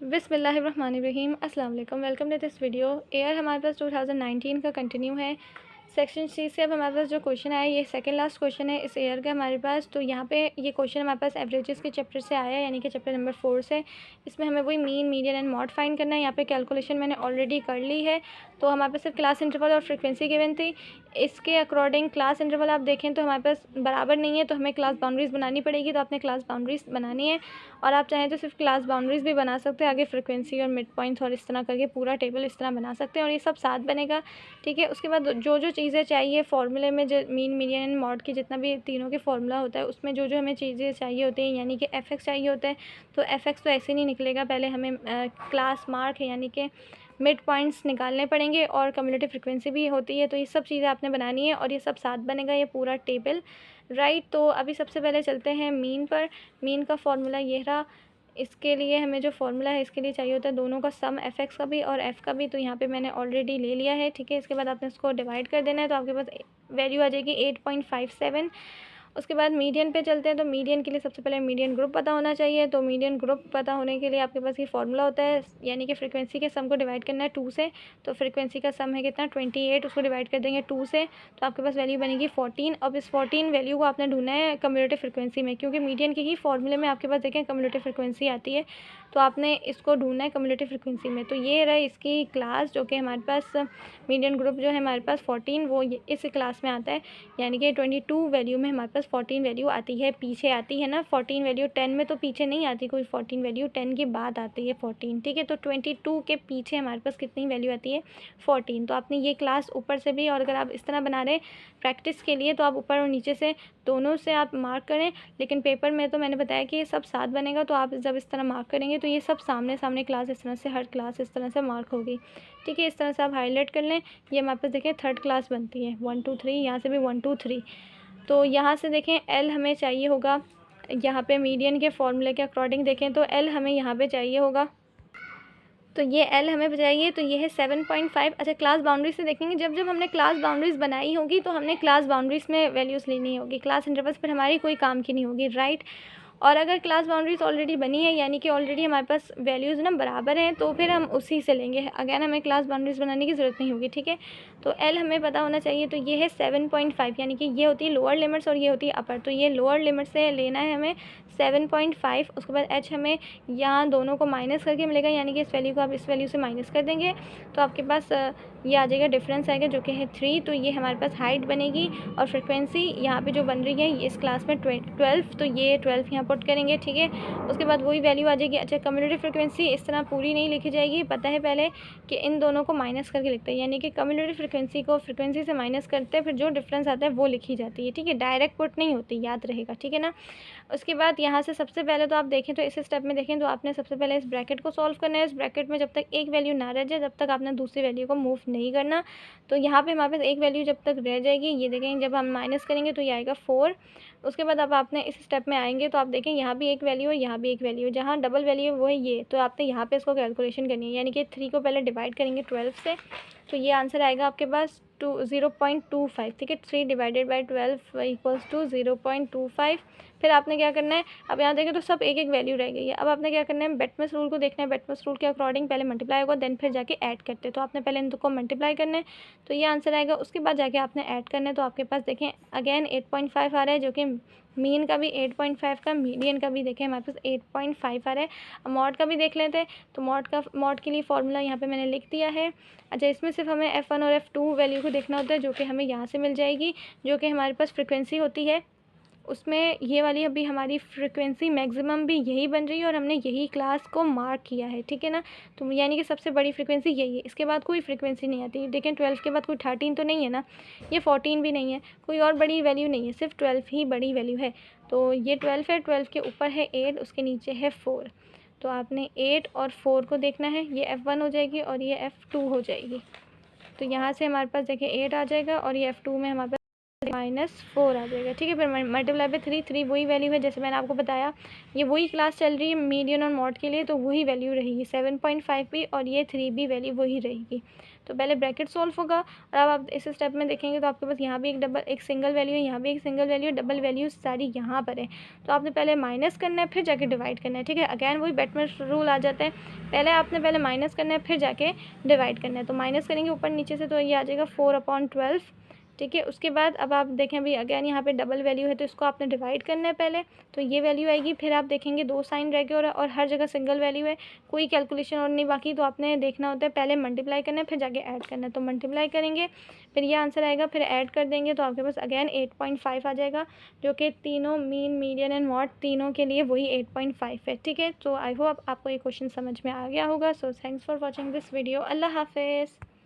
बिस्मिल्लाहिर्रहमानिर्रहीम अस्सलाम वालेकुम। Welcome to this video. Year हमारे पास 2019 का कंटिन्यू है। सेक्शन सी से अब हमारे पास जो क्वेश्चन आया ये सेकंड लास्ट क्वेश्चन है इस ईयर का हमारे पास। तो यहाँ पे ये क्वेश्चन हमारे पास एवरेजेस के चैप्टर से आया है, यानी कि चैप्टर नंबर 4 से। इसमें हमें वही mean, median and mod find करना है। यहाँ पे कैलकुलेशन मैंने ऑलरेडी कर ली है। तो हमारे पास सिर्फ क्लास इंटरवल और फ्रिक्वेंसी गिवन थी। इसके अकॉर्डिंग क्लास इंटरवल आप देखें तो हमारे पास बराबर नहीं है, तो हमें क्लास बाउंड्रीज़ बनानी पड़ेगी। तो आपने क्लास बाउंड्रीज़ बनानी है, और आप चाहें तो सिर्फ क्लास बाउंड्रीज़ भी बना सकते हैं। आगे फ्रिक्वेंसी और मिड पॉइंट्स और इस तरह करके पूरा टेबल इस तरह बना सकते हैं, और ये सब साथ बनेगा। ठीक है, उसके बाद जो जो चीज़ें चाहिए फार्मूले में, जो मीन, मीडियन एंड मॉड की जितना भी तीनों के फार्मूला होता है उसमें जो जो हमें चीज़ें चाहिए होती हैं, यानी कि एफ चाहिए होता है। तो एफ तो ऐसे नहीं निकलेगा, पहले हमें क्लास मार्क यानी कि मिड पॉइंट्स निकालने पड़ेंगे, और कम्युलेटिव फ्रिक्वेंसी भी होती है। तो ये सब चीज़ें आपने बनानी है, और ये सब साथ बनेगा ये पूरा टेबल, राइट। तो अभी सबसे पहले चलते हैं मीन पर। मीन का फार्मूला ये रहा। इसके लिए हमें जो फार्मूला है इसके लिए चाहिए होता है दोनों का सम, एफ का भी और एफ़ का भी। तो यहाँ पे मैंने ऑलरेडी ले लिया है, ठीक है। इसके बाद आपने इसको डिवाइड कर देना है, तो आपके पास वैल्यू आ जाएगी 8.57। उसके बाद मीडियन पे चलते हैं। तो मीडियन के लिए सबसे पहले मीडियन ग्रुप पता होना चाहिए। तो मीडियन ग्रुप पता होने के लिए आपके पास ये फार्मूला होता है, यानी कि फ्रीक्वेंसी के सम को डिवाइड करना है 2 से। तो फ्रीक्वेंसी का सम है कितना, 28, उसको डिवाइड कर देंगे 2 से, तो आपके पास वैल्यू बनेगी 14। अब इस 14 वैल्यू को आपने ढूंढना है कम्युलेटिव फ्रिक्वेंसी में, क्योंकि मीडियन के ही फार्मूले में आपके पास देखें कम्युलेटिव फ्रिक्वेंसी आती है। तो आपने इसको ढूंढना है कम्युलेटिव फ्रिक्वेंसी में। तो ये रहा इसकी क्लास, जो कि हमारे पास मीडियन ग्रुप जो है हमारे पास 14, वो इस क्लास में आता है। यानी कि 22 वैल्यू में हमारे पास 14 वैल्यू आती है, पीछे आती है ना 14 वैल्यू। 10 में तो पीछे नहीं आती कोई 14 वैल्यू, 10 के बाद आती है 14, ठीक है। तो 22 के पीछे हमारे पास कितनी वैल्यू आती है, 14। तो आपने ये क्लास ऊपर से भी, और अगर आप इस तरह बना रहे प्रैक्टिस के लिए, तो आप ऊपर और नीचे से दोनों से आप मार्क करें। लेकिन पेपर में तो मैंने बताया कि ये सब साथ बनेगा, तो आप जब इस तरह मार्क करेंगे तो ये सब सामने सामने क्लास इस तरह से, हर क्लास इस तरह से मार्क होगी, ठीक है। इस तरह से आप हाईलाइट कर लें। ये हमारे पास देखें थर्ड क्लास बनती है, 1 2 3, यहाँ से भी 1 2 3। तो यहाँ से देखें एल हमें चाहिए होगा, यहाँ पे मीडियन के फॉर्मूले के अकॉर्डिंग देखें तो एल हमें यहाँ पे चाहिए होगा। तो ये एल हमें चाहिए, तो ये है 7.5। अच्छा, क्लास बाउंड्रीज से देखेंगे, जब जब हमने क्लास बाउंड्रीज बनाई होगी तो हमने क्लास बाउंड्रीज में वैल्यूज़ लेनी होगी, क्लास इंटरवल्स पर हमारी कोई काम की नहीं होगी, राइट। और अगर क्लास बाउंड्रीज ऑलरेडी बनी है, यानी कि ऑलरेडी हमारे पास वैल्यूज़ ना बराबर हैं, तो फिर हम उसी से लेंगे। अगेन हमें क्लास बाउंड्रीज बनाने की ज़रूरत नहीं होगी, ठीक है। तो एल हमें पता होना चाहिए। तो ये है 7.5, यानी कि ये होती है लोअर लिमिट्स और ये होती है अपर। तो ये लोअर लिमिट से लेना है हमें 7.5। उसके बाद एच हमें यहाँ दोनों को माइनस करके मिलेगा, यानी कि इस वैल्यू को आप इस वैल्यू से माइनस कर देंगे, तो आपके पास ये आ जाएगा, डिफरेंस आएगा जो कि है 3। तो ये हमारे पास हाइट बनेगी, और फ्रिक्वेंसी यहाँ पे जो बन रही है इस क्लास में 12। तो ये 12 यहाँ पुट करेंगे, ठीक है। उसके बाद वही वैल्यू आ जाएगी। अच्छा, कम्युलेटिव फ्रिक्वेंसी इस तरह पूरी नहीं लिखी जाएगी, पता है पहले कि इन दोनों को माइनस करके लिखते हैं, यानी कि कम्युलेटिव फ्रिक्वेंसी को फ्रिक्वेंसी से माइनस करते हैं, फिर जो डिफरेंस आता है वो लिखी जाती है, ठीक है। डायरेक्ट पुट नहीं होती, याद रहेगा, ठीक है ना। उसके बाद यहाँ से सबसे पहले तो आप देखें, तो इस स्टेप में देखें तो आपने सबसे पहले इस ब्रैकेट को सॉल्व करना है। इस ब्रैकेट में जब तक एक वैल्यू ना रह जाए तब तक आपने दूसरी वैल्यू को मूव नहीं करना। तो यहाँ पे हमारे पास एक वैल्यू जब तक रह जाएगी, ये देखें जब हम माइनस करेंगे तो ये आएगा 4। उसके बाद अब आपने इस स्टेप में आएंगे तो आप देखें यहाँ भी एक वैल्यू है, यहाँ भी एक वैल्यू है, जहाँ डबल वैल्यू है वो है ये। तो आपने यहाँ पे इसको कैलकुलेशन करनी है, यानी कि 3 को पहले डिवाइड करेंगे 12 से, तो ये आंसर आएगा आपके पास 0.25, ठीक है। 3 डिवाइडेड बाई 12 इक्वल्स टू 0.25। फिर आपने क्या करना है, अब यहाँ देखें तो सब एक एक वैल्यू रह गई है। अब आपने क्या करना है, बेटमस रूल को देखना है। बेटमस रूल के अकॉर्डिंग पहले मल्टीप्लाई होगा, देन फिर जाके ऐड करते हैं। तो आपने पहले इन दो को मल्टीप्लाई करना है, तो ये आंसर आएगा। उसके बाद जाके आपने ऐड करना है। तो आपके पास देखें अगेन 8.5 आ रहा है, जो कि मीन का भी 8.5 का, मीडियन का भी देखें हमारे पास 8.5 आ रहा है। अब मॉड का भी देख लेते हैं। तो मॉड के लिए फॉर्मूला यहाँ पे मैंने लिख दिया है। अच्छा, इसमें सिर्फ हमें F1 और F2 वैल्यू को देखना होता है, जो कि हमें यहाँ से मिल जाएगी, जो कि हमारे पास फ्रिक्वेंसी होती है। उसमें ये वाली अभी हमारी फ्रिक्वेंसी मैक्सिमम भी यही बन रही है, और हमने यही क्लास को मार्क किया है, ठीक है ना। तो यानी कि सबसे बड़ी फ्रिक्वेंसी यही है, इसके बाद कोई फ्रिक्वेंसी नहीं आती। देखें 12 के बाद कोई 13 तो नहीं है ना, ये 14 भी नहीं है, कोई और बड़ी वैल्यू नहीं है, सिर्फ 12 ही बड़ी वैल्यू है। तो ये 12 है, 12 के ऊपर है 8, उसके नीचे है 4। तो आपने 8 और 4 को देखना है, ये F1 हो जाएगी और ये F2 हो जाएगी। तो यहाँ से हमारे पास देखिए 8 आ जाएगा, और ये F2 में हमारे पास -4 आ जाएगा। ठीक है, फिर मल्टीप्लाई बाय 3, 3 वही वैल्यू है जैसे मैंने आपको बताया, ये वही क्लास चल रही है मीडियन और मॉड के लिए, तो वही वैल्यू रहेगी 7.5 भी, और ये 3 भी वैल्यू वही रहेगी। तो पहले ब्रैकेट सॉल्व होगा, और अब आप इस स्टेप में देखेंगे तो आपके पास यहाँ भी एक सिंगल वैल्यू है, यहाँ भी एक सिंगल वैल्यू है, डबल वैल्यू सारी यहाँ पर है। तो आपने पहले माइनस करना है, फिर जाके डिवाइड करना है। ठीक है, अगैन वही बेटमेंट रूल आ जाता है, पहले माइनस करना है, फिर जाके डिवाइड करना है। तो माइनस करेंगे ऊपर नीचे से, तो ये आ जाएगा 4/12। ठीक है, उसके बाद अब आप देखें अभी अगैन यहाँ पे डबल वैल्यू है, तो इसको आपने डिवाइड करना है पहले, तो ये वैल्यू आएगी। फिर आप देखेंगे 2 साइन रह गए और हर जगह सिंगल वैल्यू है, कोई कैलकुलेशन और नहीं बाकी। तो आपने देखना होता है पहले मल्टीप्लाई करना है, फिर जाके ऐड करना है। तो मल्टीप्लाई करेंगे, फिर ये आंसर आएगा, फिर ऐड कर देंगे तो आपके पास अगैन 8.5 आ जाएगा, जो कि तीनों मीन, मीडियन एंड मॉड तीनों के लिए वही 8.5 है। ठीक है, तो आई होप आपको ये क्वेश्चन समझ में आ गया होगा। So thanks for watching this video. अल्लाह हाफिज़।